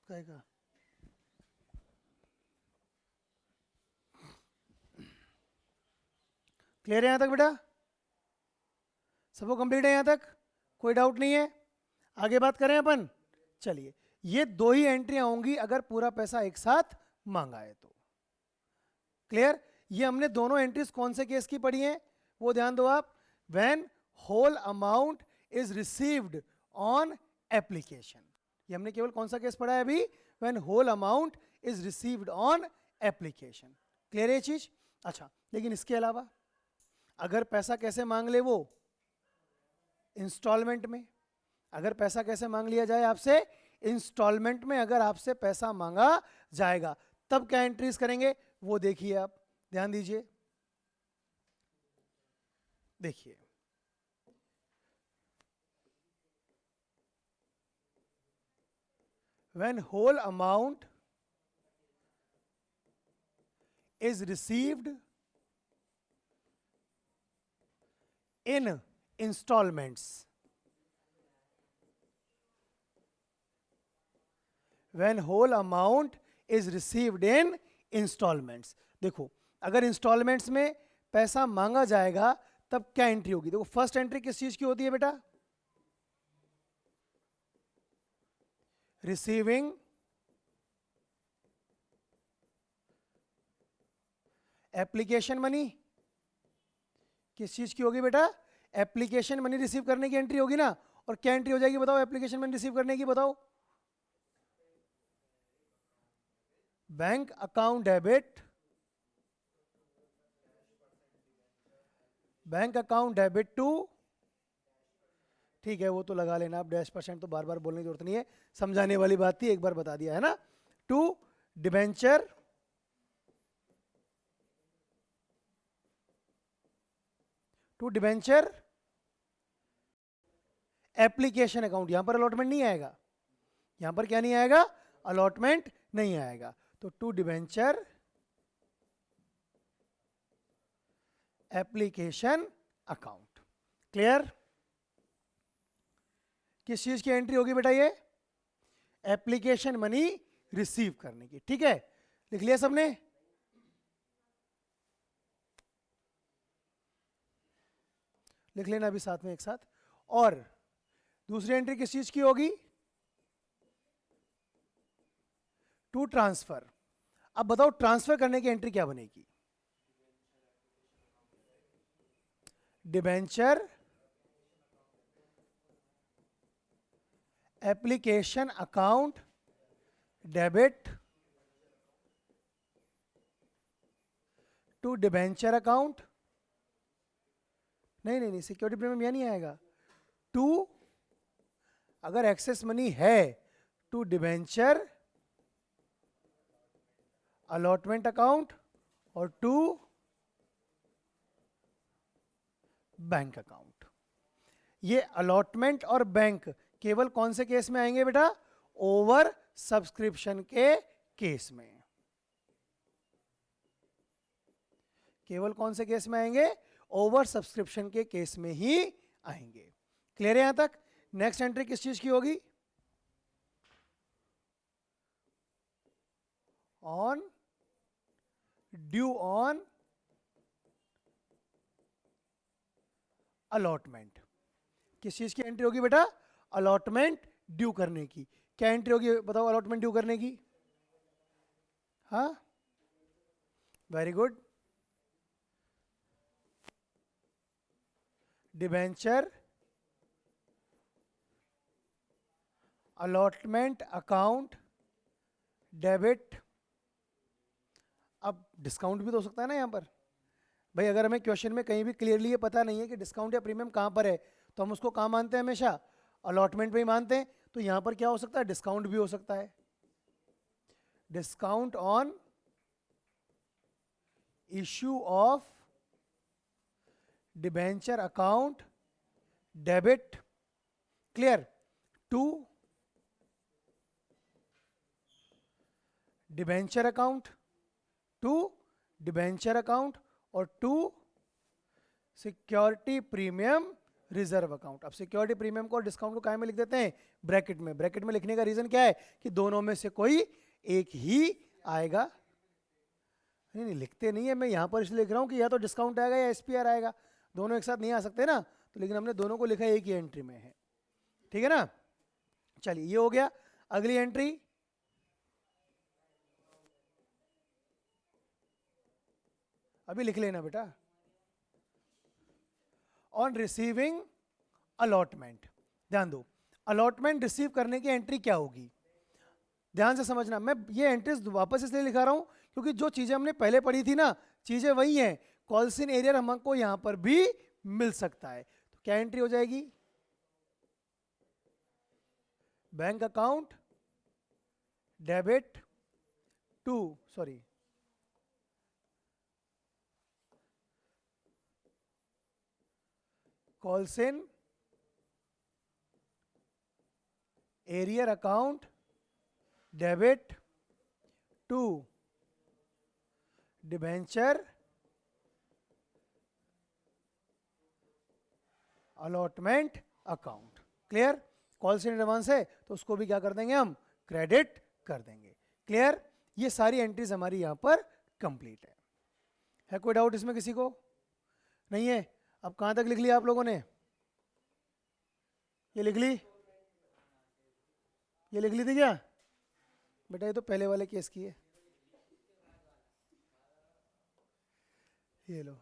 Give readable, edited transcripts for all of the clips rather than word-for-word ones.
कहेगा क्लियर है यहां तक बेटा? सबको कंप्लीट है यहां तक? कोई डाउट नहीं है? आगे बात करें अपन। चलिए, ये दो ही एंट्रियां होंगी अगर पूरा पैसा एक साथ मांगा है तो। क्लियर? ये हमने दोनों एंट्रीज कौन से केस की पढ़ी हैं वो ध्यान दो आप। When whole amount is received on application, ये हमने केवल कौन सा केस पढ़ा है अभी? When whole amount is received on application. Clear है ये चीज? अच्छा, लेकिन इसके अलावा अगर पैसा कैसे मांग ले वो? इंस्टॉलमेंट में। अगर पैसा कैसे मांग लिया जाए आपसे? इंस्टॉलमेंट में अगर आपसे पैसा मांगा जाएगा तब क्या एंट्रीज करेंगे वो देखिए आप, ध्यान दीजिए। देखिए, when whole amount is received in installments, when whole amount is received in installments, देखो अगर इंस्टॉलमेंट्स में पैसा मांगा जाएगा तब क्या एंट्री होगी? देखो फर्स्ट एंट्री किस चीज की होती है बेटा? Receiving application money. किस चीज की होगी बेटा? एप्लीकेशन मनी रिसीव करने की एंट्री होगी ना। और क्या एंट्री हो जाएगी बताओ एप्लीकेशन मनी रिसीव करने की? बताओ। Bank account debit, bank account debit to, ठीक है वो तो लगा लेना आप, डैश परसेंट तो बार बार बोलने की जरूरत नहीं है, समझाने वाली बात थी, एक बार बता दिया है ना। To debenture, to debenture application account. यहां पर अलॉटमेंट नहीं आएगा, यहां पर क्या नहीं आएगा? अलॉटमेंट नहीं आएगा। तो to debenture application account. Clear? किस चीज की एंट्री होगी बेटा ये? एप्लीकेशन मनी रिसीव करने की। ठीक है, लिख लिया सबने? लिख लेना अभी साथ में एक साथ। और दूसरी एंट्री किस चीज की होगी? To transfer. अब बताओ ट्रांसफर करने की एंट्री क्या बनेगी? Debenture application account debit to debenture account. नहीं नहीं नहीं, सिक्योरिटी प्रीमियम यह नहीं आएगा। टू, अगर एक्सेस मनी है, टू डिबेंचर अलॉटमेंट अकाउंट और टू बैंक अकाउंट। ये अलॉटमेंट और बैंक केवल कौन से केस में आएंगे बेटा? ओवर सब्सक्रिप्शन के केस में। केवल कौन से केस में आएंगे? ओवर सब्सक्रिप्शन के केस में ही आएंगे। क्लियर है यहां तक? नेक्स्ट एंट्री किस चीज की होगी? On due on allotment. किस चीज की एंट्री होगी बेटा? अलॉटमेंट ड्यू करने की। क्या एंट्री होगी बताओ अलॉटमेंट ड्यू करने की? हाँ, very good. Debenture allotment account debit. अब डिस्काउंट भी तो हो सकता है ना यहां पर भाई। अगर हमें क्वेश्चन में कहीं भी क्लियरली ये पता नहीं है कि डिस्काउंट या प्रीमियम कहां पर है, तो हम उसको कहां मानते हैं? हमेशा अलॉटमेंट पे ही मानते हैं। तो यहां पर क्या हो सकता है? डिस्काउंट भी हो सकता है। Discount on issue of debenture account debit. Clear? To debenture account, to debenture account और to security premium reserve account. अब सिक्योरिटी प्रीमियम को डिस्काउंट को काय में लिख देते हैं, ब्रैकेट में। ब्रैकेट में लिखने का रीजन क्या है कि दोनों में से कोई एक ही आएगा। नहीं नहीं लिखते नहीं है, मैं यहां पर इसलिए लिख रहा हूं कि या तो डिस्काउंट आएगा या एसपीआर आएगा, दोनों एक साथ नहीं आ सकते ना, तो लेकिन हमने दोनों को लिखा एक ही एंट्री में है, ठीक है ना। चलिए ये हो गया। अगली एंट्री, अभी लिख लेना बेटा, ऑन रिसीविंग अलॉटमेंट। ध्यान दो, अलॉटमेंट रिसीव करने की एंट्री क्या होगी, ध्यान से समझना। मैं ये एंट्रीज वापस इसलिए लिखा रहा हूं क्योंकि जो चीजें हमने पहले पढ़ी थी ना, चीजें वही हैं। कॉल्स इन एरियर हमको यहां पर भी मिल सकता है। तो क्या एंट्री हो जाएगी, bank account debit to, sorry calls in arrear account debit to debenture allotment account. Clear, calls in advance है तो उसको भी क्या कर देंगे हम, क्रेडिट कर देंगे। क्लियर, ये सारी एंट्रीज हमारी यहां पर कंप्लीट है कोई डाउट इसमें किसी को, नहीं है। अब कहां तक लिख लिया आप लोगों ने, ये लिख ली, ये लिख ली थी क्या बेटा, ये तो पहले वाले केस की है, ये लो,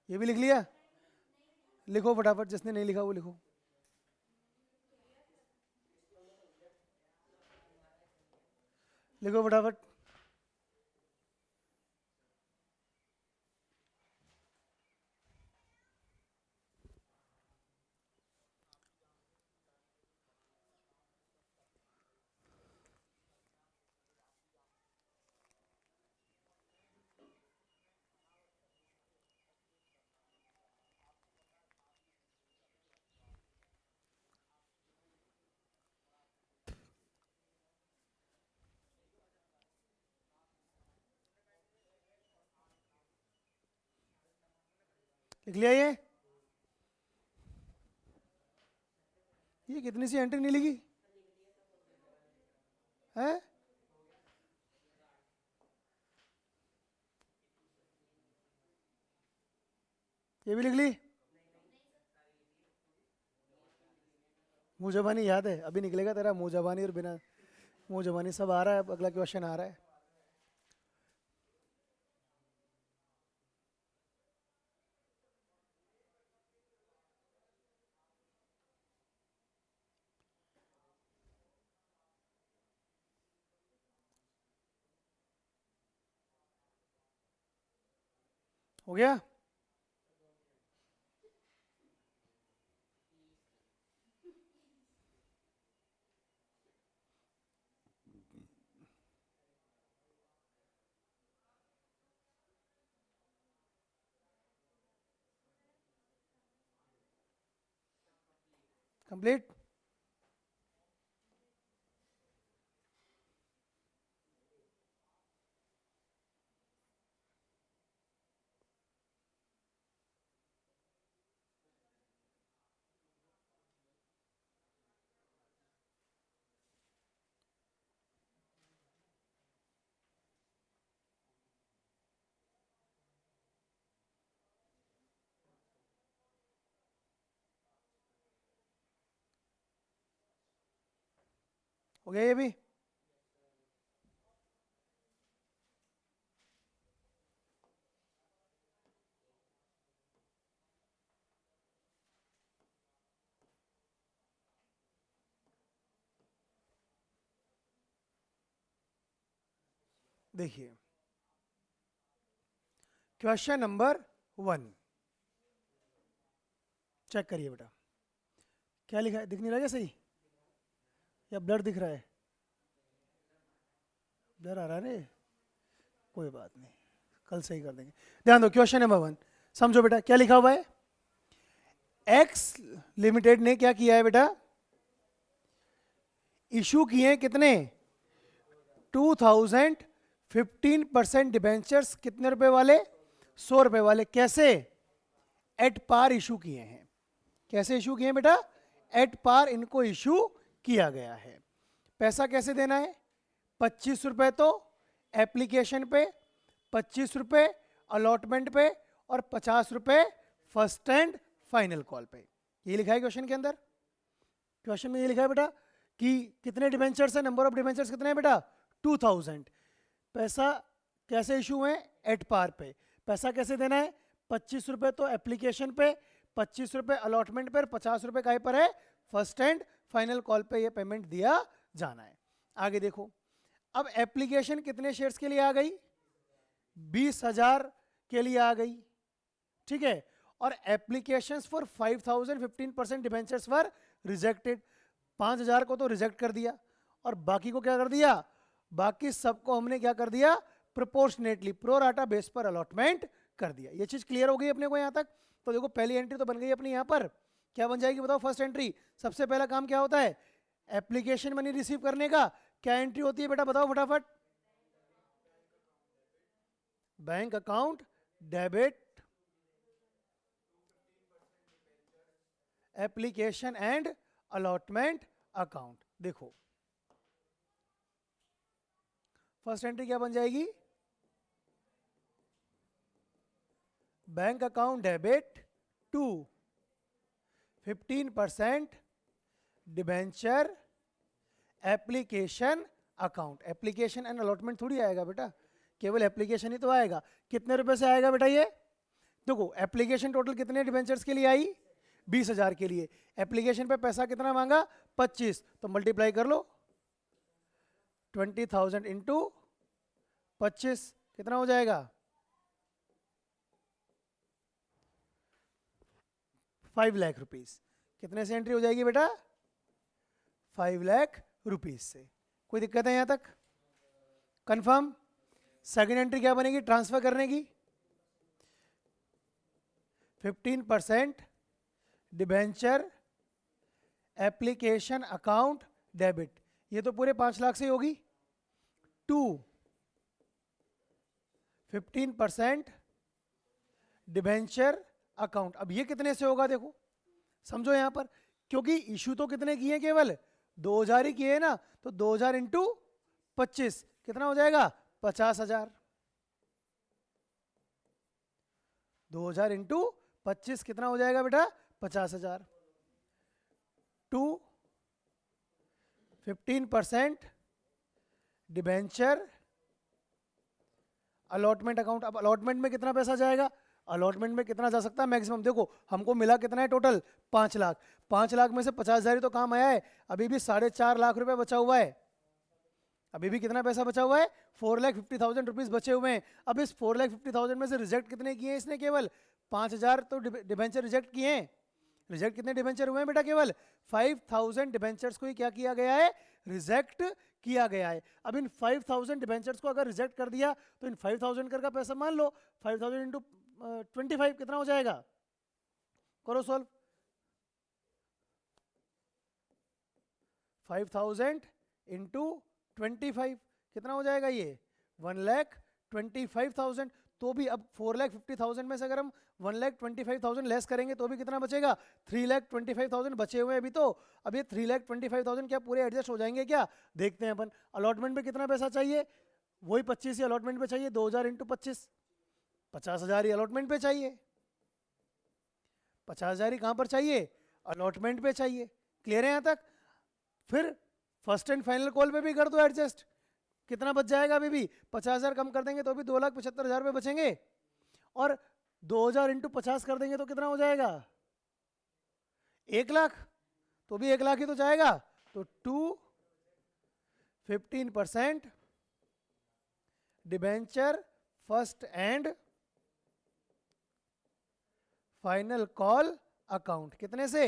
ये भी लिख लिया। लिखो फटाफट, जिसने नहीं लिखा वो लिखो। लिखो फटाफट। लिख लिया ये कितनी सी एंट्री नहीं लिखी है, ये भी लिख ली। मुंह जबानी याद है, अभी निकलेगा तेरा मुंह जबानी और बिना मुंह जबानी सब आ रहा है। अगला क्वेश्चन आ रहा है, हो गया। कंप्लीट। हो गया ये भी। देखिए क्वेश्चन नंबर 1 चेक करिए बेटा, क्या लिखा है, दिख नहीं रहा क्या सही, या ब्लर दिख रहा है, ब्लर आ रहा है रे, कोई बात नहीं, कल सही कर देंगे। ध्यान दो, क्वेश्चन नंबर 1 समझो बेटा, क्या लिखा हुआ है, एक्स लिमिटेड ने क्या किया है बेटा, इशू किए हैं कितने 2000 15% डिबेंचर्स, कितने रुपए वाले 100 रुपए वाले, कैसे एट पार इशू किए हैं। कैसे इशू किए बेटा? एट पार इनको इशू किया गया है। पैसा कैसे देना है? 25 रुपए तो एप्लीकेशन पे, 25 रुपए अलॉटमेंट पे और 50 रुपए फर्स्ट एंड फाइनल कॉल पे। ये लिखा है क्वेश्चन के अंदर। क्वेश्चन में ये लिखा है बेटा कि कितने डिबेंचर्स है, नंबर ऑफ डिबेंचर्स कितने हैं बेटा? 2000। पैसा कैसे इशू हुए? एट पार पे। पैसा कैसे देना है? 25 रुपए तो एप्लीकेशन पे, 25 रुपए अलॉटमेंट पर, 50 रुपए काहे पर है? फर्स्ट एंड फाइनल कॉल पे ये पेमेंट दिया जाना है। आगे देखो, अब एप्लीकेशन कितने शेयर्स के लिए आ गई? 20,000 के लिए आ गई, ठीक है। और applications for 5,000 15% debentures were rejected. 5,000 को तो रिजेक्ट कर दिया और बाकी को क्या कर दिया? बाकी सबको हमने क्या कर दिया? प्रोपोर्शनेटली प्रो राटा बेस पर अलॉटमेंट कर दिया। ये चीज क्लियर हो गई अपने को यहां तक? तो देखो पहली एंट्री तो बन गई अपनी यहां पर। क्या बन जाएगी बताओ? फर्स्ट एंट्री, सबसे पहला काम क्या होता है? एप्लीकेशन मनी रिसीव करने का। क्या एंट्री होती है बेटा बताओ फटाफट? Bank account debit application and allotment account. देखो फर्स्ट एंट्री क्या बन जाएगी? Bank account debit to 15% debenture application account. Application and allotment थोड़ी आएगा बेटा, केवल एप्लीकेशन ही तो आएगा। कितने रुपए से आएगा बेटा ये? देखो एप्लीकेशन टोटल कितने डिबेंचर्स के लिए आई? 20,000 के लिए। एप्लीकेशन पे पैसा कितना मांगा? 25, तो मल्टीप्लाई कर लो 20,000 इंटू 25 कितना हो जाएगा? 5 लाख रुपीस। कितने से एंट्री हो जाएगी बेटा? 5 लाख रुपीस से। कोई दिक्कत है यहां तक? कंफर्म? सेकेंड एंट्री क्या बनेगी ट्रांसफर करने की? 15% डिबेंचर एप्लीकेशन अकाउंट डेबिट। ये तो पूरे 5 लाख से होगी। To 15% debenture account. अब ये कितने से होगा? देखो समझो यहां पर, क्योंकि इशू तो कितने किए? केवल 2,000 ही किए ना, तो 2,000 इंटू 25 कितना हो जाएगा? 50,000। 2,000 इंटू 25 कितना हो जाएगा बेटा? 50,000। To 15% debenture allotment account. अब अलॉटमेंट में कितना पैसा जाएगा? अलॉटमेंट में कितना जा सकता है मैक्सिमम? देखो हमको मिला कितना है टोटल? 5 लाख। 5 लाख में से 50,000 ही तो काम आया है। अभी भी 4.5 लाख रुपए बचा हुआ है। अभी भी कितना पैसा बचा हुआ है? 4,50,000 रुपीज बचे हुए हैं। अब इस 4,50,000 में से रिजेक्ट कितने किए हैं इसने? केवल 5,000 तो डिबेंचर रिजेक्ट किए हैं। रिजेक्ट कितने डिबेंचर हुए हैं बेटा? केवल 5,000 डिबेंचर्स को ही क्या किया गया है? रिजेक्ट किया गया है। अब इन 5,000 डिबेंचर्स को अगर रिजेक्ट कर दिया तो इन 5,000 कर का पैसा मान लो 5,000 इंटू 25 कितना हो जाएगा? करो सॉल्व। 5,000 इंटू 25 कितना हो जाएगा? ये 1,25,000। तो भी अब 4,50,000 में से अगर हम 1,25,000 लेस करेंगे तो भी कितना बचेगा? 3,25,000 बचे हुए हैं अभी तो। अब ये 3,25,000 क्या पूरे एडजस्ट हो जाएंगे क्या? देखते हैं अपन। अलॉटमेंट में कितना पैसा चाहिए? वही 25 ही अलॉटमेंट पे चाहिए। 2,000 इंटू 25 50,000 ही अलॉटमेंट पे चाहिए। 50,000 ही कहां पर चाहिए? अलॉटमेंट पे चाहिए। क्लियर है यहां तक? फिर फर्स्ट एंड फाइनल कॉल पे भी कर दो एडजस्ट। कितना बच जाएगा? अभी भी 50,000 कम कर देंगे तो भी 2,75,000 रुपए बचेंगे। और 2,000 इंटू 50 कर देंगे तो कितना हो जाएगा? 1 लाख। तो भी 1 लाख ही तो जाएगा। तो 15% debenture first and final call account. कितने से?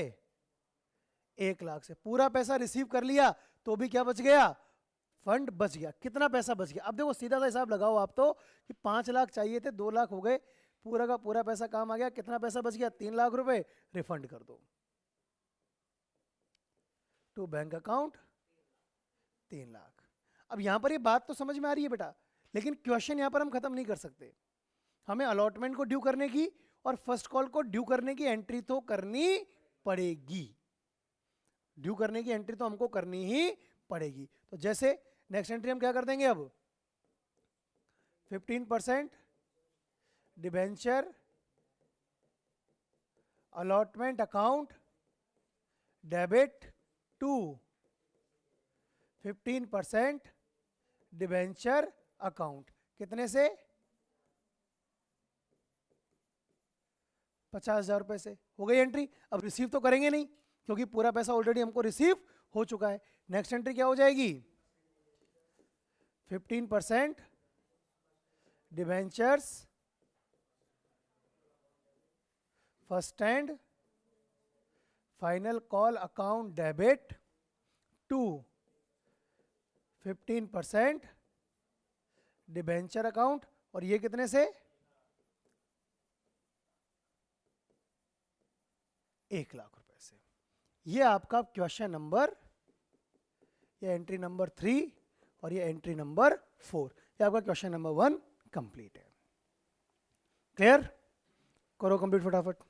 1 लाख से। पूरा पैसा रिसीव कर लिया तो भी क्या बच गया? फंड बच गया। कितना पैसा बच गया? अब देखो सीधा सा हिसाब लगाओ आप तो कि 5 लाख चाहिए थे, 2 लाख हो गए, पूरा का पूरा पैसा काम आ गया। कितना पैसा बच गया? 3 लाख रुपए। रिफंड कर दो टू बैंक अकाउंट 3 लाख। अब यहां पर ये बात तो समझ में आ रही है बेटा, लेकिन क्वेश्चन यहां पर हम खत्म नहीं कर सकते। हमें अलॉटमेंट को ड्यू करने की और फर्स्ट कॉल को ड्यू करने की एंट्री तो करनी पड़ेगी। ड्यू करने की एंट्री तो हमको करनी ही पड़ेगी। तो जैसे नेक्स्ट एंट्री हम क्या कर देंगे अब, 15% debenture allotment account debit to 15% debenture account, कितने से, 50,000 रुपए से। हो गई एंट्री। अब रिसीव तो करेंगे नहीं क्योंकि पूरा पैसा ऑलरेडी हमको रिसीव हो चुका है। नेक्स्ट एंट्री क्या हो जाएगी, 15% debentures first and final call account debit to 15% debenture account, और ये कितने से, 1,00,000 रुपए से। ये आपका क्वेश्चन नंबर, ये एंट्री नंबर 3 और ये एंट्री नंबर 4, ये आपका क्वेश्चन नंबर 1 कंप्लीट है। क्लियर, करो कंप्लीट फटाफट।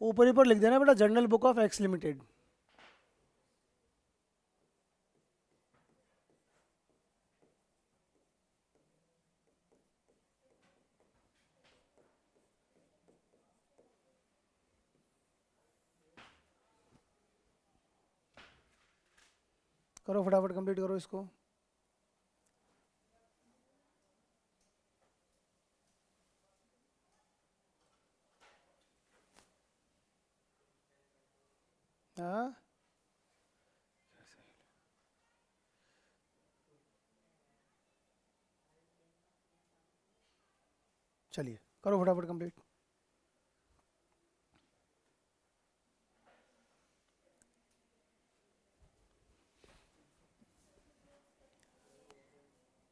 ऊपर ही पर लिख देना बेटा, journal book of X limited. करो फटाफट कंप्लीट करो इसको। हाँ, चलिए करो फटाफट कंप्लीट।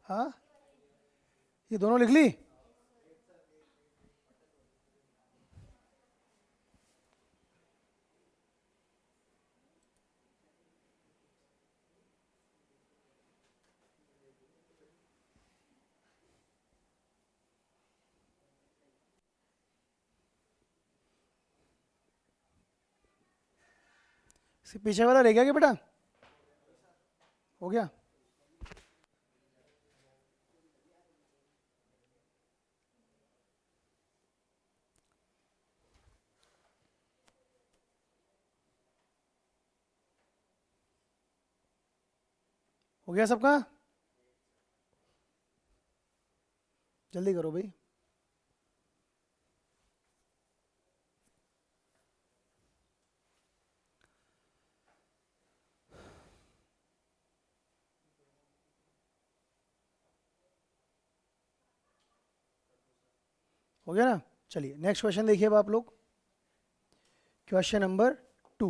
हाँ, ये दोनों लिख ली। पीछे वाला रह गया क्या बेटा, हो गया। हो गया सबका, जल्दी करो भाई। हो गया ना, चलिए नेक्स्ट क्वेश्चन देखिए अब आप लोग, क्वेश्चन नंबर 2।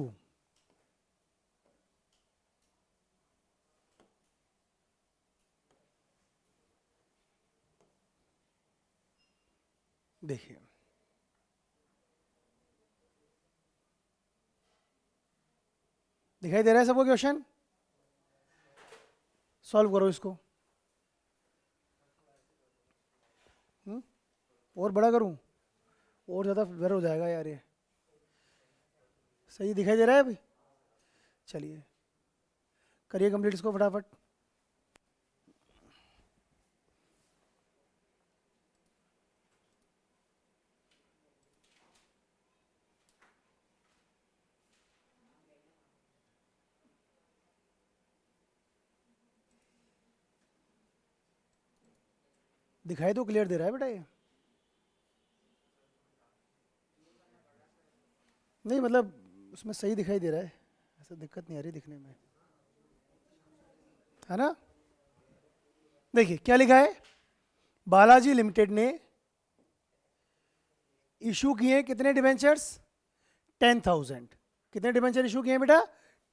देखिए दिखाई दे रहा है सबको क्वेश्चन, सॉल्व करो इसको। और बड़ा करूं, और ज़्यादा ब्लर हो जाएगा यार ये। सही दिखाई दे रहा है अभी, चलिए करिए कंप्लीट इसको फटाफट। दिखाई तो क्लियर दे रहा है बेटा ये, नहीं मतलब उसमें सही दिखाई दे रहा है, ऐसा दिक्कत नहीं आ रही दिखने में, है ना। देखिए क्या लिखा है, बालाजी लिमिटेड ने इशू किए कितने डिवेंचर्स, 10,000। कितने डिवेंचर इशू किए बेटा,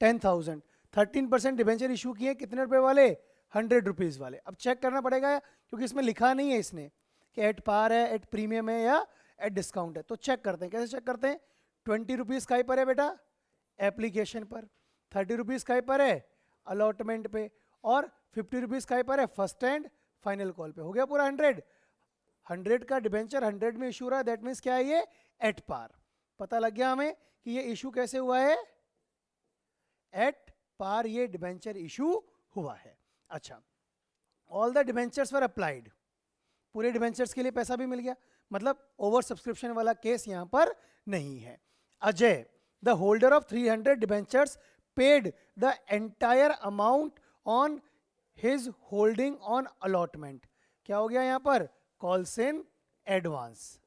10,000। 13% डिबेंचर इशू किए कितने रुपए वाले, 100 रुपीज़ वाले। अब चेक करना पड़ेगा क्योंकि इसमें लिखा नहीं है इसने कि एट पार है, एट प्रीमियम है या एट डिस्काउंट है। तो चेक करते हैं, कैसे चेक करते हैं? 20 रुपीज़ का पर है बेटा एप्लीकेशन पर, 30 रुपीज़ का पर है अलॉटमेंट पे, और 50 रुपीज़ का पर है फर्स्ट एंड फाइनल कॉल पे। हो गया पूरा 100 का डिबेंचर 100 में इशू रहा है, दैट मीन्स क्या है ये, एट पार। पता लग गया हमें कि ये इशू कैसे हुआ है, एट पार ये डिबेंचर इशू हुआ है। अच्छा, all the debentures were applied, पूरे डिबेंचर्स के लिए पैसा भी मिल गया, मतलब ओवर सब्सक्रिप्शन वाला केस यहां पर नहीं है। Ajay the holder of 300 debentures paid the entire amount on his holding on allotment. क्या हो गया यहां पर, कॉल्स इन एडवांस।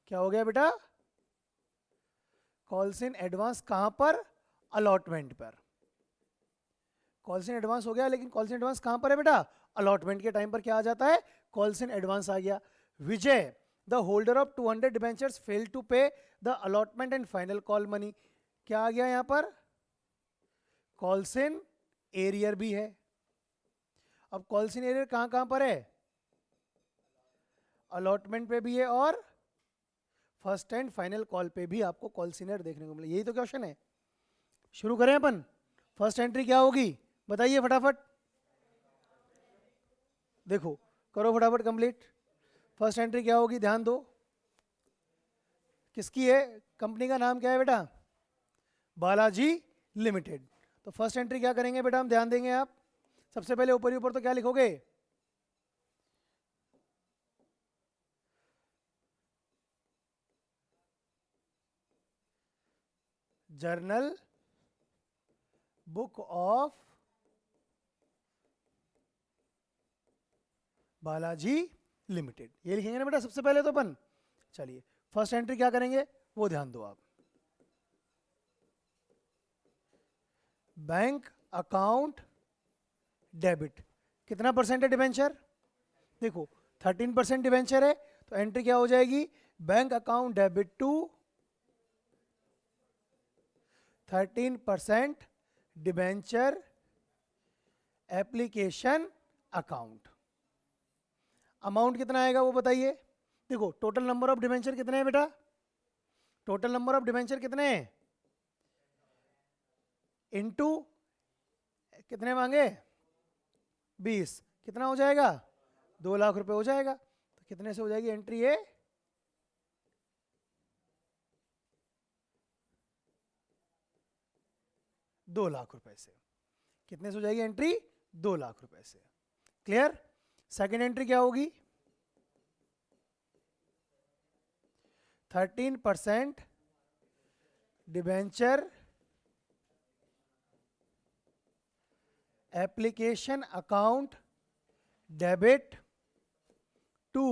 क्या हो गया बेटा, कॉल्स इन एडवांस। कहां पर, अलॉटमेंट पर। कॉल्स इन एडवांस हो गया, लेकिन कॉल्स इन एडवांस कहां पर है बेटा, अलॉटमेंट के टाइम पर क्या आ जाता है, कॉल्स इन एडवांस आ गया। Vijay the holder of 200 debentures fail to pay the allotment and final call money. क्या आ गया यहां पर, कॉल्स इन एरियर भी है। अब कॉल्स इन एरियर कहां कहां पर है, अलॉटमेंट पे भी है और फर्स्ट एंड फाइनल कॉल पे भी आपको कॉल्स इन एरियर देखने को मिले। यही तो क्वेश्चन है। शुरू करें अपन। फर्स्ट एंट्री क्या होगी बताइए फटाफट, देखो करो फटाफट कंप्लीट। फर्स्ट एंट्री क्या होगी, ध्यान दो, किसकी है, कंपनी का नाम क्या है बेटा, बालाजी लिमिटेड। तो फर्स्ट एंट्री क्या करेंगे बेटा हम, ध्यान देंगे आप। सबसे पहले ऊपर ही ऊपर तो क्या लिखोगे, journal book of Balaji limited, ये लिखेंगे ना बेटा सबसे पहले तो अपन। चलिए फर्स्ट एंट्री क्या करेंगे वो ध्यान दो आप। बैंक अकाउंट डेबिट, कितना परसेंट है डिबेंचर, देखो 13% डिबेंचर है, तो एंट्री क्या हो जाएगी, bank account debit to 13% debenture application account. Amount कितना आएगा वो बताइए। देखो टोटल नंबर ऑफ डिबेंचर कितने हैं बेटा, टोटल नंबर ऑफ डिबेंचर कितने हैं, इनटू कितने मांगे 20, कितना हो जाएगा 2 लाख रुपए हो जाएगा। तो कितने से हो जाएगी एंट्री ये, दो लाख रुपए से। कितने से हो जाएगी एंट्री, 2 लाख रुपए से। क्लियर। सेकेंड एंट्री क्या होगी, 13% debenture application account debit to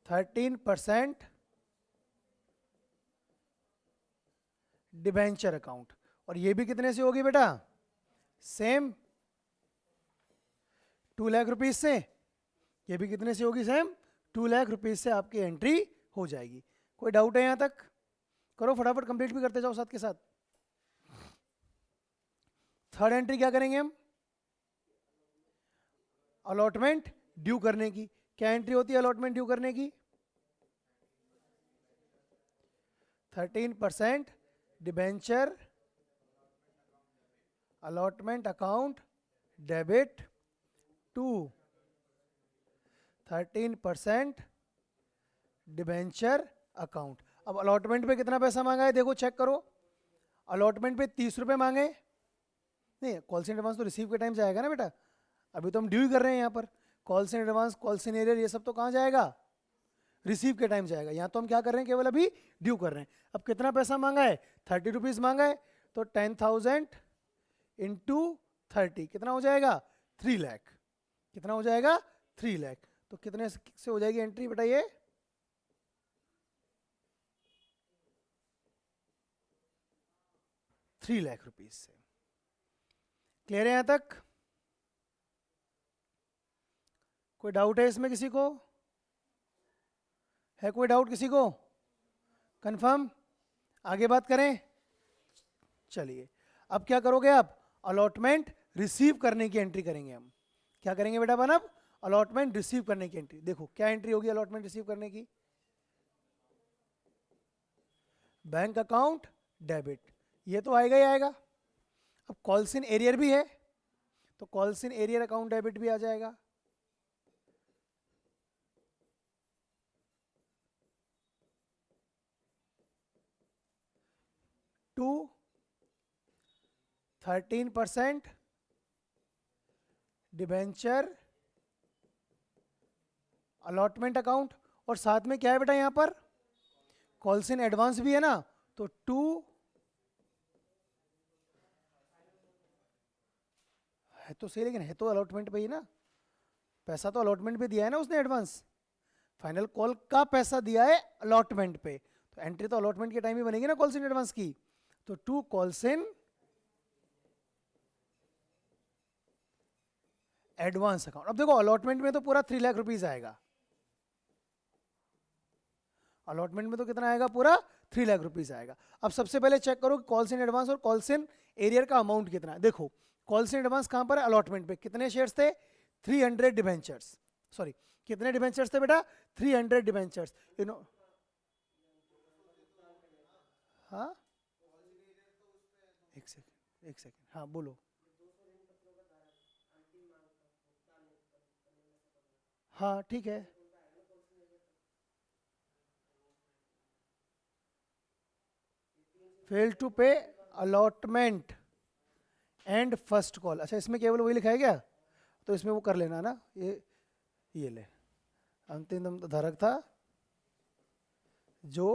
13% debenture account. और ये भी कितने से होगी बेटा, सेम 2 लाख रुपीज से। ये भी कितने से होगी, सेम 2 लाख रुपीज से आपकी एंट्री हो जाएगी। कोई डाउट है यहां तक, करो फटाफट कंप्लीट भी करते जाओ साथ के साथ। थर्ड एंट्री क्या करेंगे हम, अलॉटमेंट ड्यू करने की। क्या एंट्री होती है अलॉटमेंट ड्यू करने की, 13% debenture allotment account debit to 13% debenture account. अब अलॉटमेंट पे कितना पैसा मांगा है देखो चेक करो, अलॉटमेंट पे 30 रुपए मांगे, नहीं कॉल्स इन एडवांस तो रिसीव के टाइम जाएगा ना बेटा, अभी तो हम ड्यू ही कर रहे हैं यहाँ पर। Calls in advance, calls in arrear, ये सब तो कहाँ जाएगा, रिसीव के टाइम जाएगा। यहाँ तो हम क्या कर रहे हैं, केवल अभी ड्यू कर रहे हैं। अब कितना पैसा मांगा है, 30 रुपीज़ मांगा है, तो 10,000 इंटू 30 कितना हो जाएगा, 3 लाख। कितना हो जाएगा, 3 लाख। तो कितने से हो जाएगी एंट्री बताइए, 3 लाख रुपीज से। क्लियर है यहां तक, कोई डाउट है इसमें किसी को, है कोई डाउट किसी को, कंफर्म, आगे बात करें। चलिए अब क्या करोगे आप? अलॉटमेंट रिसीव करने की एंट्री करेंगे हम। क्या करेंगे बेटा अपन अब? अलॉटमेंट रिसीव करने की एंट्री। देखो क्या एंट्री होगी अलॉटमेंट रिसीव करने की? बैंक अकाउंट डेबिट, ये तो आएगा ही आएगा। अब कॉल्स इन एरियर भी है, तो calls in arrear account debit भी आ जाएगा। टू 13% डिबेंचर अलॉटमेंट अकाउंट, और साथ में क्या है बेटा यहाँ पर? कॉल्स इन एडवांस भी है ना, तो 2 है तो सही, लेकिन है तो अलॉटमेंट पे ही ना, पैसा तो अलॉटमेंट पे दिया है ना उसने एडवांस। फाइनल कॉल का पैसा दिया है अलॉटमेंट पे, तो एंट्री तो अलॉटमेंट के टाइम ही बनेगी ना कॉल्स इन एडवांस की। तो 2 कॉल्स इन एडवांस अकाउंट। अब देखो अलॉटमेंट में तो पूरा 3 लाख रुपीज आएगा, अलॉटमेंट में तो कितना आएगा? पूरा 3 लाख रुपीज आएगा। अब सबसे पहले चेक करो कॉल्स इन एडवांस और कॉल्स इन एरियर का अमाउंट कितना है। देखो कॉल्स इन एडवांस कहां पर है? अलॉटमेंट पे। कितने शेयर्स थे? 300 डिबेंचर्स, सॉरी कितने डिबेंचर्स थे बेटा? 300 डिबेंचर्स। हाँ एक सेकेंड, एक सेकेंड, हाँ बोलो। हाँ ठीक है, फेल टू पे अलॉटमेंट एंड फर्स्ट कॉल। अच्छा इसमें केवल वही लिखा है क्या? तो इसमें वो कर लेना ना, ये ले, अंतिम धारक था जो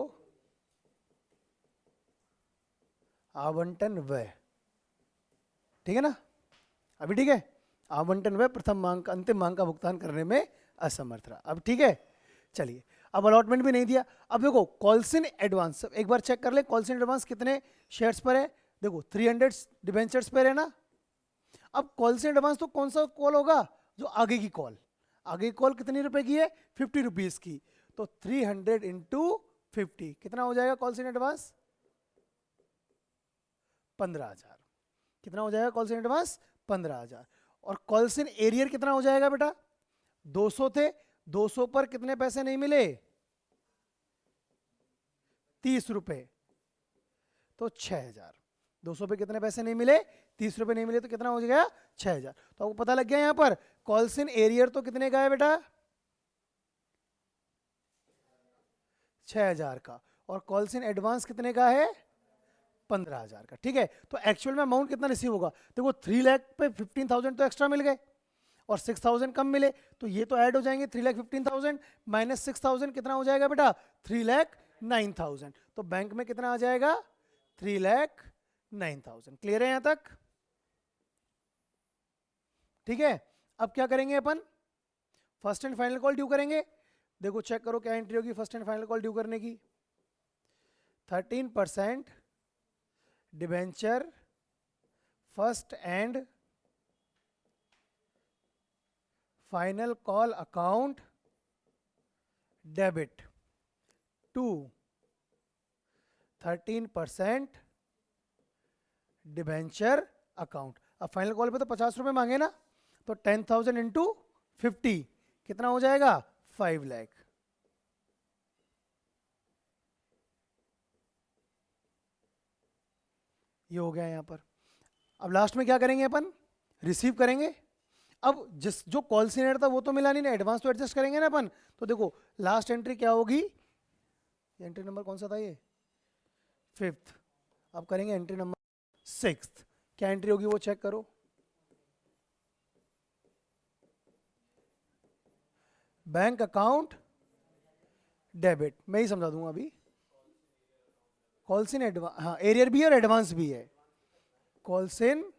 आवंटन व्यय, ठीक है ना? अभी ठीक है? आवंटन व्यय प्रथम मांग का, अंतिम मांग का भुगतान करने में असमर्थ रहा। अब ठीक है, चलिए अब अलॉटमेंट भी नहीं दिया। अब देखो कॉल्स इन एडवांस एक बार चेक कर ले, कॉल्स इन एडवांस कितने शेयर्स पर है? देखो 300 डिबेंचर्स पर है ना। अब कॉल्स इन एडवांस तो कौन सा कॉल होगा? जो आगे की कॉल। आगे की कॉल कितनी रुपए की है? 50 रुपीज की। तो 300 इंटू 50 कितना हो जाएगा कॉल्स इन एडवांस? 15,000। कितना हो जाएगा कॉल्स इन एडवांस? 15,000। और कॉल्स इन एरियर कितना हो जाएगा बेटा? 200 थे, 200 पर कितने पैसे नहीं मिले? 30 रुपए, तो 6,000। 200 पे कितने पैसे नहीं मिले? 30 रुपए नहीं मिले, तो कितना हो गया? 6,000। तो आपको पता लग गया यहां पर कॉल्स इन एरियर तो कितने का है बेटा? 6,000 का। और कॉल्स इन एडवांस कितने का है? 15,000 का। ठीक है, तो एक्चुअल में अमाउंट कितना रिसीव होगा? देखो 3 लाख पे 15,000 तो एक्स्ट्रा मिल गए और 6,000 कम मिले, तो ये तो ऐड हो जाएंगे। 3,15,000 माइनस 6,000 कितना हो जाएगा बेटा? 3,09,000। तो बैंक में कितना आ जाएगा? 3,09,000। क्लियर है यहां तक? ठीक है, अब क्या करेंगे अपन? First and final call due करेंगे। देखो चेक करो क्या एंट्री होगी first and final call due करने की। 13% debenture first and final call account debit to 13% debenture account. अब फाइनल कॉल पे तो 50 रुपए मांगे ना, तो 10,000 इंटू 50 कितना हो जाएगा? 5 लाख। ये हो गया यहां पर। अब लास्ट में क्या करेंगे अपन? रिसीव करेंगे। अब जिस जो कॉल सीनियर था वो तो मिला नहीं ना, एडवांस तो एडजस्ट करेंगे ना अपन। तो देखो लास्ट एंट्री क्या होगी? एंट्री नंबर कौन सा था ये? 5th। अब करेंगे एंट्री नंबर 6th। क्या एंट्री होगी वो चेक करो। बैंक अकाउंट डेबिट, मैं ही समझा दूंगा अभी। कॉल्स इन एडवांस, हाँ एरियर भी है और एडवांस भी है। Calls in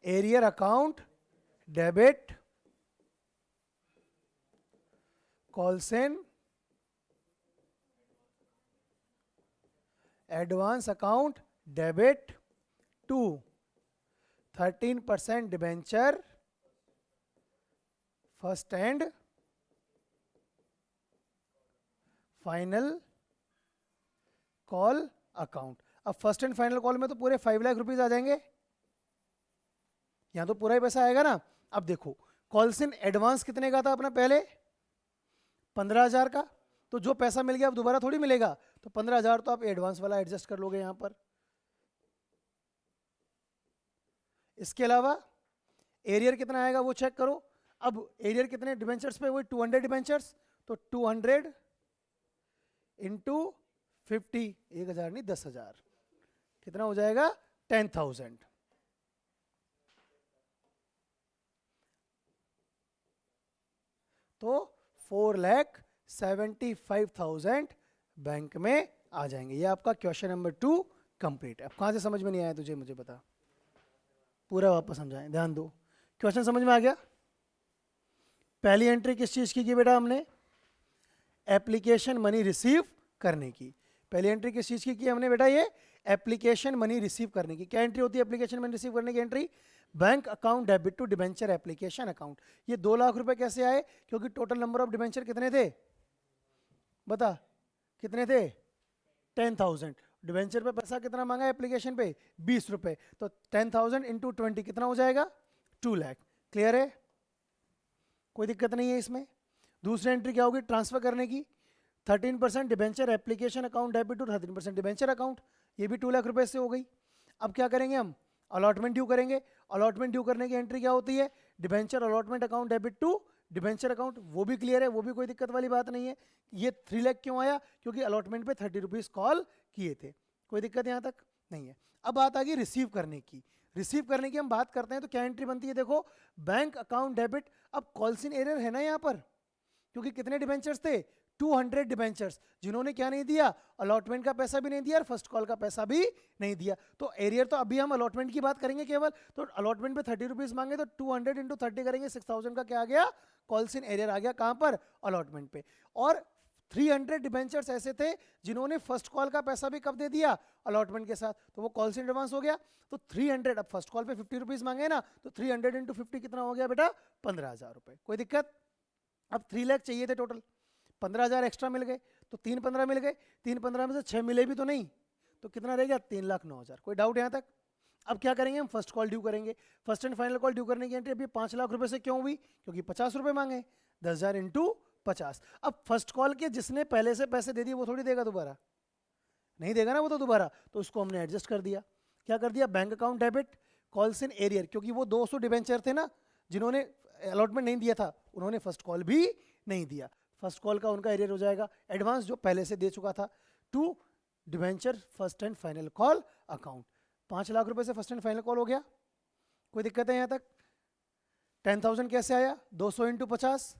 arrear account debit, calls in advance account debit to 13% debenture first and final call account. अब फर्स्ट एंड फाइनल कॉल में तो पूरे 5 लाख रुपीज आ जाएंगे, यहां तो पूरा ही पैसा आएगा ना। अब देखो कॉल्स इन एडवांस कितने का था अपना पहले, 15,000 का, तो जो पैसा मिल गया अब दोबारा थोड़ी मिलेगा, तो 15,000 तो आप एडवांस वाला एडजस्ट कर लोगे यहां पर। इसके अलावा एरियर कितना आएगा वो चेक करो। अब एरियर कितने डिबेंचर्स पे, वही 200 डिबेंचर्स, तो 200 इंटू 50, 1,000 नहीं 10,000, कितना हो जाएगा 10,000। तो 4,75,000 बैंक में आ जाएंगे। ये आपका क्वेश्चन नंबर 2 कंप्लीट है। अब कहां से समझ में नहीं आया तुझे, मुझे बता, पूरा वापस समझाएं, ध्यान दो। क्वेश्चन समझ में आ गया। पहली एंट्री किस चीज की बेटा हमने, एप्लीकेशन मनी रिसीव करने की। पहली एंट्री किस चीज की हमने बेटा, ये एप्लीकेशन मनी रिसीव करने की। क्या एंट्री होती है एप्लीकेशन मनी रिसीव करने की entry, bank account debit to debenture application account. ये 2 लाख रुपए कैसे आए, क्योंकि टोटल नंबर ऑफ डिबेंचर कितने थे, बता कितने थे, 10,000। डिबेंचर पे पैसा कितना मांगा एप्लीकेशन पे, 20 रुपए, तो 10,000 इंटू 20 कितना हो जाएगा, 2 लाख। क्लियर है, कोई दिक्कत नहीं है इसमें। दूसरी एंट्री क्या होगी, ट्रांसफर करने की, 13% debenture application account debit to 13% debenture account, ये भी 2 लाख रुपए से हो गई। अब क्या करेंगे हम, अलॉटमेंट ड्यू करेंगे। अलॉटमेंट ड्यू करने की एंट्री क्या होती है, debenture allotment account debit to debenture account, वो भी क्लियर है, वो भी कोई दिक्कत वाली बात नहीं है। ये 3 लाख क्यों आया, क्योंकि अलॉटमेंट पे 30 रुपीज कॉल किए थे, कोई दिक्कत यहाँ तक नहीं है। अब बात आ गई रिसीव करने की। रिसीव करने की हम बात करते हैं तो क्या एंट्री बनती है, देखो बैंक अकाउंट डेबिट। अब कॉल्स इन एरर है ना यहाँ पर, क्योंकि कितने डिबेंचर्स थे, 200 डिबेंचर्स, जिन्होंने क्या नहीं दिया, अलॉटमेंट का पैसा भी नहीं दिया और फर्स्ट कॉल का पैसा भी नहीं दिया। तो एरियर तो अभी हम अलॉटमेंट की बात करेंगे केवल, तो अलॉटमेंट पे 30 रुपीज मांगे, तो 200 इंटू 30 करेंगे, 6,000 का क्या आ गया, कॉल्स इन एरियर आ गया, कहां पर, अलॉटमेंट पे। और 300 डिबेंचर्स ऐसे थे जिन्होंने फर्स्ट कॉल का पैसा भी कब दे दिया, अलॉटमेंट के साथ, तो वो कॉल्स इन एडवांस हो गया। तो 300, अब फर्स्ट कॉल पे 50 रुपीज मांगे ना, तो 300 इंटू 50 कितना हो गया बेटा, 15,000 रुपए, कोई दिक्कत। अब 3 लाख चाहिए थे टोटल, 15,000 एक्स्ट्रा मिल गए, तो 3-15 मिल गए, 3-15 में से 6 मिले भी तो नहीं, तो कितना रह गया, 3,09,000। कोई डाउट यहाँ तक। अब क्या करेंगे हम, फर्स्ट कॉल ड्यू करेंगे। First and final call due करने की एंट्री अभी 5 लाख रुपए से क्यों हुई, क्योंकि 50 रुपए मांगे, 10,000 इंटू 50। अब फर्स्ट कॉल के जिसने पहले से पैसे दे दिए वो थोड़ी देगा दोबारा, नहीं देगा ना वो तो दोबारा, तो उसको हमने एडजस्ट कर दिया। क्या कर दिया, bank account debit calls in arrear, क्योंकि वो 200 डिबेंचर थे ना जिन्होंने अलॉटमेंट नहीं दिया था, उन्होंने फर्स्ट कॉल भी नहीं दिया, फर्स्ट कॉल का उनका एरियर हो जाएगा, एडवांस जो पहले से दे चुका था, to debenture first and final call account. 5 lakh रुपए से फर्स्ट एंड फाइनल कॉल हो गया, कोई दिक्कत है यहाँ तक। 10,000 कैसे आया, 200 इंटू 50,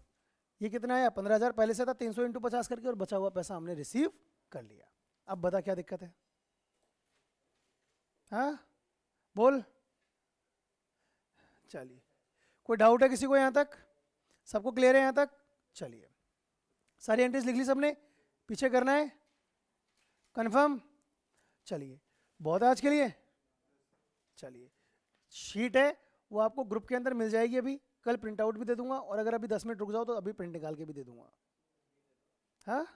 ये कितना आया, 15,000 पहले से था, 300 इंटू 50 करके, और बचा हुआ पैसा हमने रिसीव कर लिया। अब बता क्या दिक्कत है, हाँ बोल। चलिए, कोई डाउट है किसी को यहाँ तक, सबको क्लियर है यहाँ तक। चलिए, सारी एंट्रीज लिख ली सबने, पीछे करना है कंफर्म। चलिए, बहुत है आज के लिए। चलिए, शीट है वो आपको ग्रुप के अंदर मिल जाएगी, अभी कल प्रिंट आउट भी दे दूंगा, और अगर अभी 10 मिनट रुक जाओ तो अभी प्रिंट निकाल के भी दे दूंगा। हाँ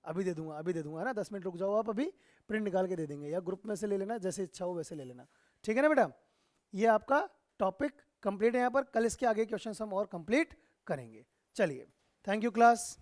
अभी दे दूंगा ना, 10 मिनट रुक जाओ आप, अभी प्रिंट निकाल के दे देंगे, या ग्रुप में से ले लेना, जैसे इच्छा हो वैसे ले लेना, ठीक है ना बेटा। ये आपका टॉपिक कंप्लीट है यहाँ पर, कल इसके आगे क्वेश्चन हम और कंप्लीट करेंगे। चलिए, थैंक यू क्लास।